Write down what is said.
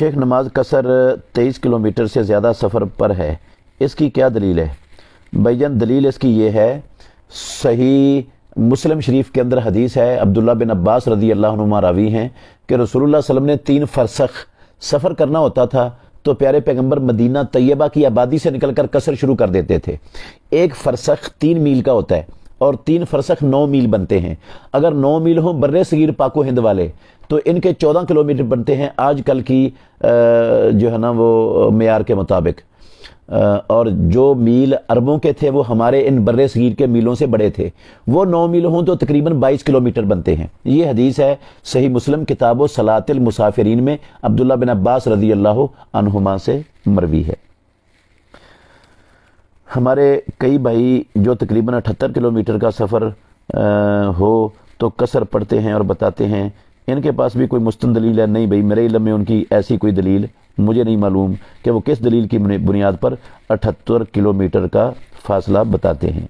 शेख नमाज कसर 23 किलोमीटर से ज़्यादा सफ़र पर है, इसकी क्या दलील है? भाईजान दलील इसकी ये है, सही मुस्लिम शरीफ के अंदर हदीस है, अब्दुल्ला बिन अब्बास रदी अल्लाह अन्हुमा रावी हैं कि रसूलुल्लाह सल्लल्लाहु अलैहि वसल्लम ने 3 फरसख सफ़र करना होता था तो प्यारे पैगंबर मदीना तैयबा की आबादी से निकलकर कसर शुरू कर देते थे। 1 फरसख 3 मील का होता है और 3 फरसख 9 मील बनते हैं। अगर 9 मील हो बर्रे सगीर पाको हिंद वाले तो इनके 14 किलोमीटर बनते हैं आजकल की जो है ना वो मेयार के मुताबिक, और जो मील अरबों के थे वो हमारे इन बर्रे सगीर के मीलों से बड़े थे। वो 9 मील हों तो तकरीबन 22 किलोमीटर बनते हैं। ये हदीस है सही मुस्लिम किताब सलातिल मुसाफिरीन में अब्दुल्ला बिन अब्बास रदी अल्लाह अन्हुमा से मरवी है। हमारे कई भाई जो तकरीबन 78 किलोमीटर का सफ़र हो तो कसर पढ़ते हैं और बताते हैं, इनके पास भी कोई मुस्तन दलील है? नहीं भाई, मेरे इल्म में उनकी ऐसी कोई दलील मुझे नहीं मालूम कि वो किस दलील की बुनियाद पर 78 किलोमीटर का फासला बताते हैं।